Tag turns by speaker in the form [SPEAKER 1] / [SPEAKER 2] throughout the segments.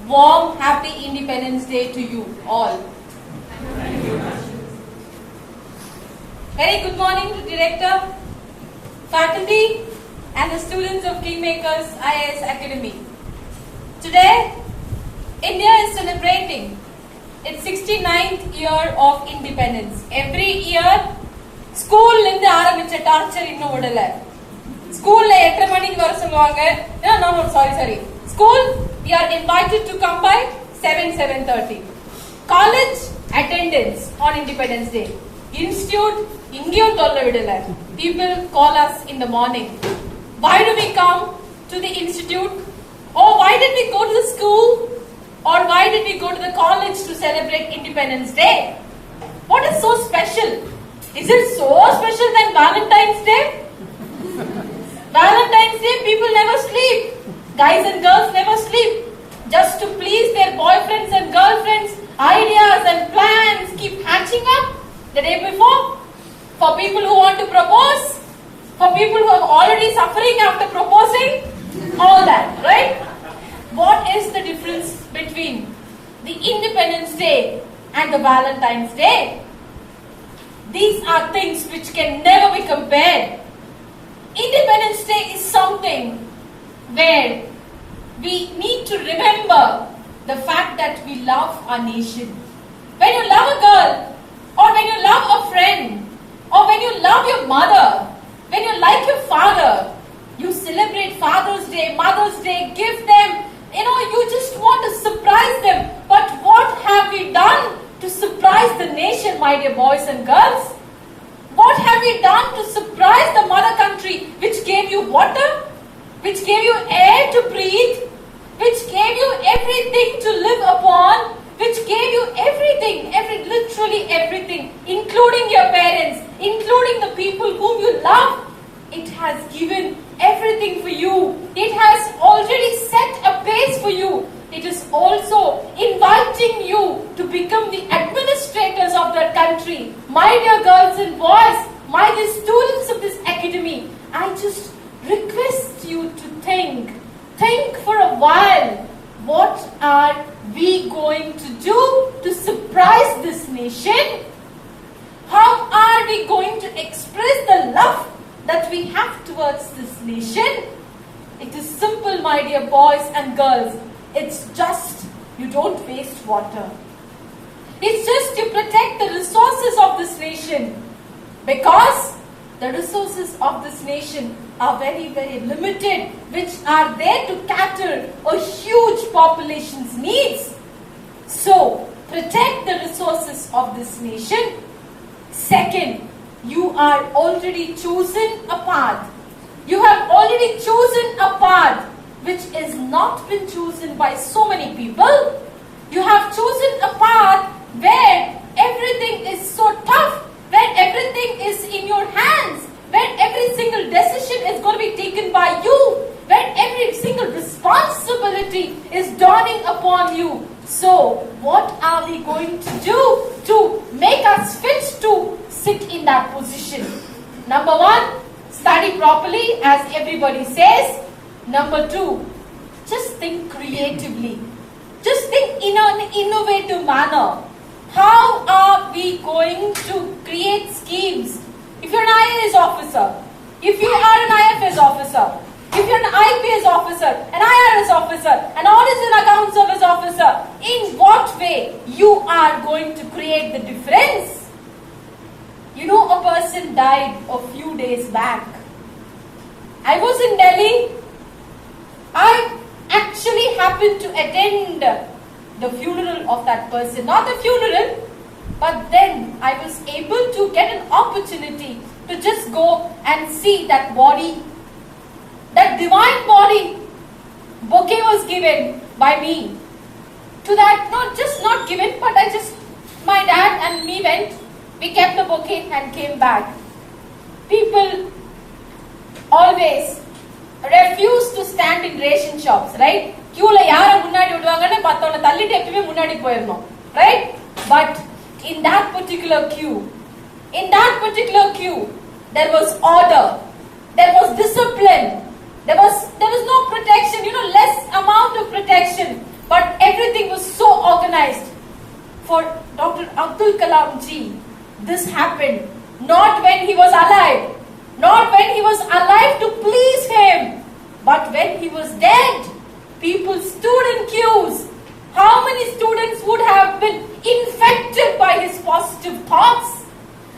[SPEAKER 1] warm, happy Independence Day to you all.
[SPEAKER 2] Thank you.
[SPEAKER 1] Very good morning to Director, faculty and the students of KingMakers IAS Academy. Today, India is celebrating its 69th year of independence. Every year, school linde ஆரம்பிச்ச torture இன்னும் விடல. ஸ்கூல்ல 8:30 மணிக்கு வர சொல்லுவாங்க. No, sorry. School, we are invited to come by 7:30. College attendance on Independence Day. Institute, ingiyum tolla vidala. People call us in the morning. Why do we come to the institute? Or why did we go to the school? Or why did we go to the college to celebrate Independence Day? What is so special? Is it so special than Valentine's Day? Valentine's Day, people never sleep. Guys and girls never sleep. Just to please their boyfriends and girlfriends, ideas and plans keep hatching up the day before. For people who want to propose, for people who are already suffering after proposing, all that, right? What is the difference between the Independence Day and the Valentine's Day? These are things which can never be compared. Independence Day is something where we need to remember the fact that we love our nation. When you love a girl, or when you love a friend, or when you love your mother, when you like your father, you celebrate Father's Day, Mother's Day, give them, you just want to surprise them. But what have we done to surprise the nation, my dear boys and girls? What have we done to surprise the mother country, which gave you water, which gave you air to breathe, which gave you everything to live upon, which gave you everything, literally everything, including your parents, including the people whom you love. It has given everything for you. It has already set a pace for you. It is also inviting you to become the administrators of that country. My dear girls and boys, my dear students of this academy, I just request you to think for a while. What are we going to do to surprise this nation? How are we going to express the love that we have towards this nation? It is simple, my dear boys and girls. It's just you don't waste water. It's just you protect the resources of this nation, because the resources of this nation are very, very limited, which are there to cater a huge population's needs. So, protect the resources of this nation. Second, you are already chosen a path. You have already chosen a path which is not been chosen by so many people. You have chosen a path where everything is so tough, where everything is in your hands, where every single decision is going to be taken by you, where every single responsibility is dawning upon you. So, what are we going to do to make us fit to sit in that position? Number one, study properly, as everybody says. Number two, just think creatively. Just think in an innovative manner. How are we going to create schemes? If you're an IAS officer, if you are an IFS officer, if you're an IPS officer, an IRS officer, an audit and account service officer, in what way you are going to create the difference? A person died a few days back. I was in Delhi. I actually happened to attend the funeral of that person. Not the funeral, but then I was able to get an opportunity to just go and see that body, that divine body. Bouquet was given by me to that, not given, but my dad and me went, we kept the bouquet and came back. People always refuse to stand in ration shops, right? Queueல யார முன்னாடி விடுவாங்கன்னு பார்த்தவன தள்ளிட்டு எப்பவுமே முன்னாடி போயிரணும், right? But in that particular queue, there was order, there was discipline, there was no protection, less amount of protection, but every Abdul Kalam ji, this happened not when he was alive, not when he was alive to please him, but when he was dead. People stood in queues. How many students would have been infected by his positive thoughts?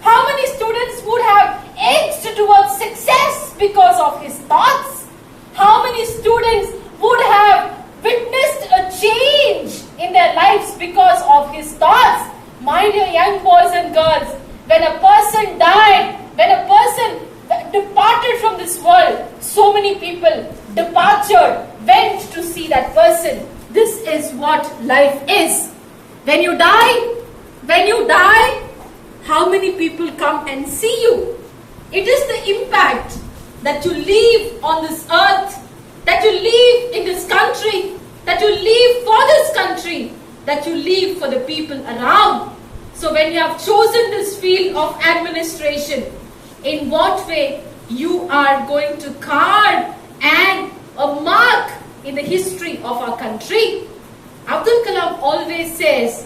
[SPEAKER 1] How many students would have edged towards success because of his thoughts? How many students would have witnessed a change in their lives because of his thoughts? My dear young boys and girls, when a person died, when a person departed from this world, so many people departed, went to see that person. This is what life is. When you die, how many people come and see you? It is the impact that you leave on this earth, that you leave in this country, that you leave for this country, that you leave for the people around. So when you have chosen this field of administration, in what way you are going to carve and a mark in the history of our country. Abdul Kalam always says,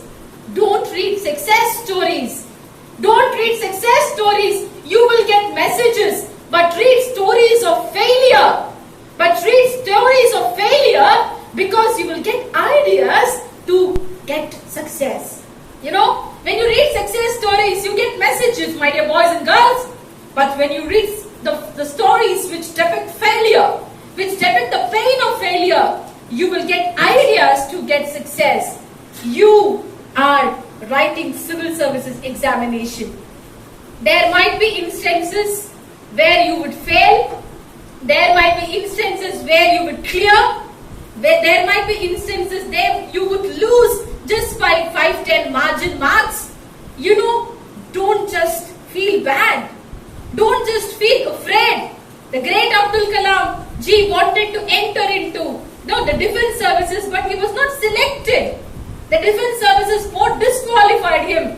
[SPEAKER 1] don't read success stories. Don't read success stories. You will get messages, but read stories of failure. But read stories of failure because you will get ideas to get success. You know, when you read success stories, you get messages, my dear boys and girls. But when you read the stories which depict failure, which depict the pain of failure, you will get ideas to get success. You are writing civil services examination. There might be instances where you would fail. There might be instances where you would clear. There might be instances there you would lose just by 5-10 margin marks. You know, don't just feel bad. Don't just feel afraid. The great Abdul Kalam ji wanted to enter into the defense services, but he was not selected. The defense services board disqualified him.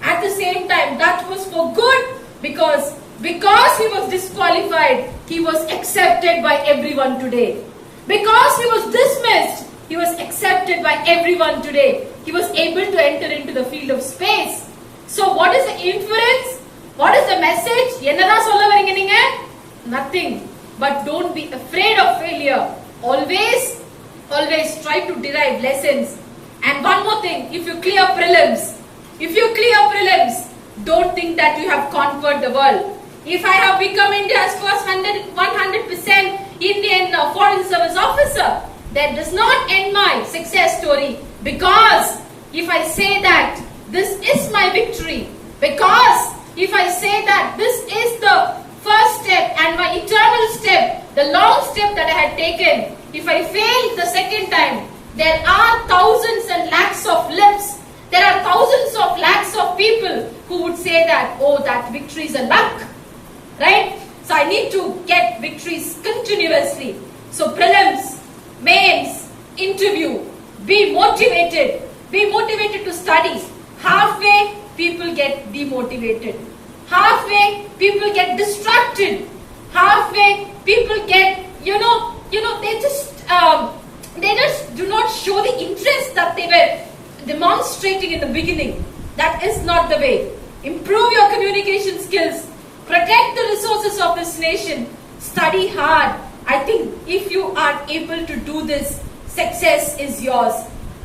[SPEAKER 1] At the same time, that was for good because he was disqualified, he was accepted by everyone today. Because he was dismissed, he was accepted by everyone today. He was able to enter into the field of space. So what is the inference? What is the message? Enna solla varinga neenga? Nothing. But don't be afraid of failure. Always try to derive lessons. And one more thing, if you clear prelims, don't think that you have conquered the world. If I have become India's first 100% Indian foreign service officer, that does not end my success story. Because if I say that this is my victory, because if I say that this is the first step and my eternal step, the long step that I had taken, if I fail the second time, there are thousands and lakhs of lips, there are thousands of lakhs of people who would say that, oh, that victory is a luck, right? So I need to get victories continuously. So prelims, mains, interview, be motivated to study. Halfway, people get demotivated. Halfway, people get distracted. Halfway, people get, they just do not show the interest that they were demonstrating in the beginning. That is not the way. Improve your communication skills. Protect the resources of this nation. Study hard. I think if you are able to do this, success is yours.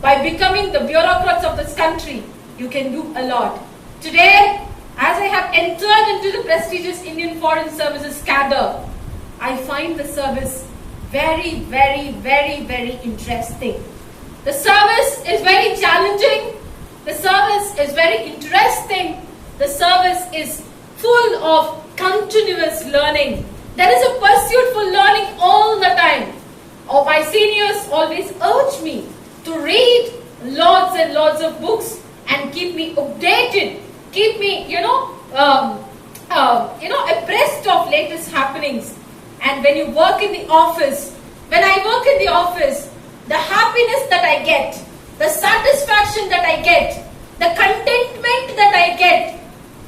[SPEAKER 1] By becoming the bureaucrats of this country, you can do a lot. Today, as I have entered into the prestigious Indian Foreign Services cadre, I find the service very, very, very, very interesting. The service is very challenging. The service is very interesting. The service is full of continuous learning. There is a pursuit for learning all the time. Oh, my seniors always urge me to read lots and lots of books and keep me updated, keep me, abreast of latest happenings. And when you work in the office, when I work in the office, the happiness that I get, the satisfaction that I get, the contentment that I get,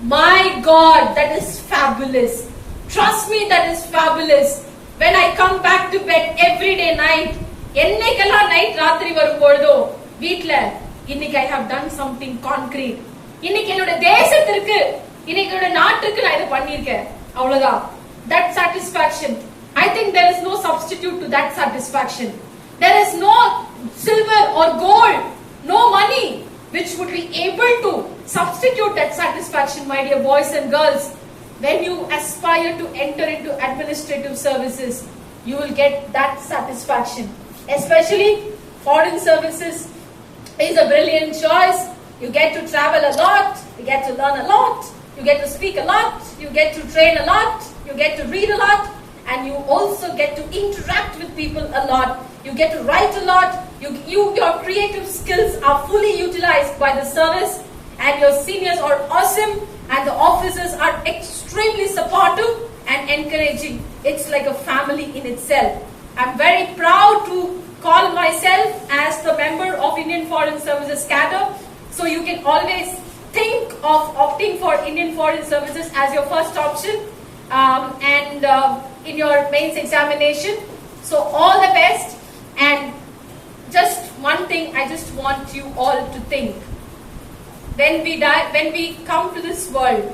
[SPEAKER 1] my God, that is fabulous. Trust me, that is fabulous. When I come back to bed every day night, ennaikalla night rathri varumbodho veetla, இன்னைக்கு I have done something concrete. இன்னைக்கு என்னோட தேசத்திற்கு, இன்னைக்கு என்னோட நாட்டுக்கு நான் இதை பண்ணிருக்கேன், அவ்வளவுதான். That satisfaction, I think there is no substitute to that satisfaction. There is no silver or gold, no money which would be able to substitute that satisfaction, my dear boys and girls. When you aspire to enter into administrative services, you will get that satisfaction. Especially foreign services is a brilliant choice. You get to travel a lot, you get to learn a lot, you get to speak a lot, you get to train a lot, you get to read a lot, and you also get to interact with people a lot. You get to write a lot. Your creative skills are fully utilized by the service, and your seniors are awesome, and the officers are extremely supportive and encouraging. It's like a family in itself. I'm very proud to call myself as the member of Indian Foreign Services cadre. So you can always think of opting for Indian Foreign Services as your first option, and in your mains examination. So all the best. And just one thing I just want you all to think. When we come to this world,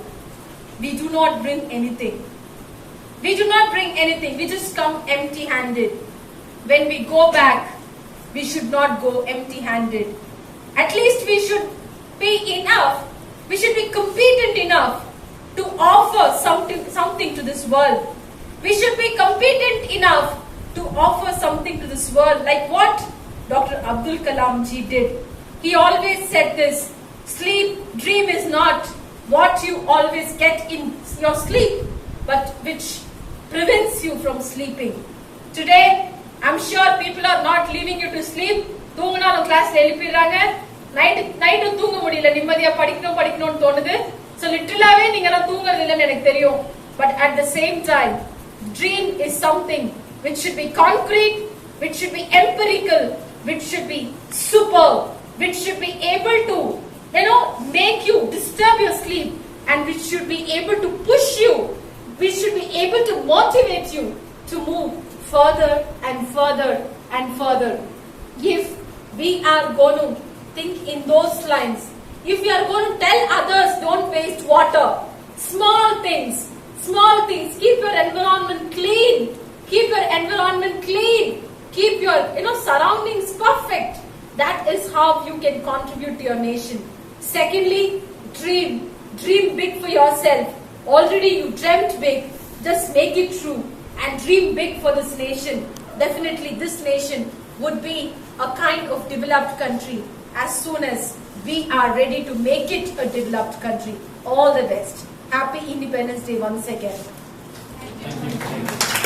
[SPEAKER 1] we do not bring anything. We do not bring anything. We just come empty-handed. When we go back, we should not go empty-handed. At least we should be enough. We should be competent enough to offer something to this world. We should be competent enough to offer something to this world, like what Dr. Abdul Kalam ji did. He always said this: dream is not what you always get in your sleep, but which prevents you from sleeping. Today, I'm sure people are not leaving you to sleep. தூங்குனாலும் கிளாஸ்ல எழுப்பிடுறாங்க. Night தூங்க முடியல, நிம்மதியா படிக்கணும்னு தோணுது. So literally நீங்க எல்லாம் தூங்குறது இல்லைன்னு எனக்கு தெரியும். But at the same time, dream is something which should be concrete, which should be empirical, which should be superb, which should be able to, make you disturb your sleep, and which should be able to push you, which should be able to motivate you to move further and further and further. If we are going to think in those lines, if we are going to tell others don't waste water, small things, keep your environment clean. Keep your environment clean. Keep your surroundings perfect. That is how you can contribute to your nation. Secondly, dream big for yourself. Already you dreamt big. Just make it true and dream big for this nation. Definitely this nation would be a kind of developed country as soon as we are ready to make it a developed country. All the best. Happy Independence Day once again.
[SPEAKER 2] Thank you.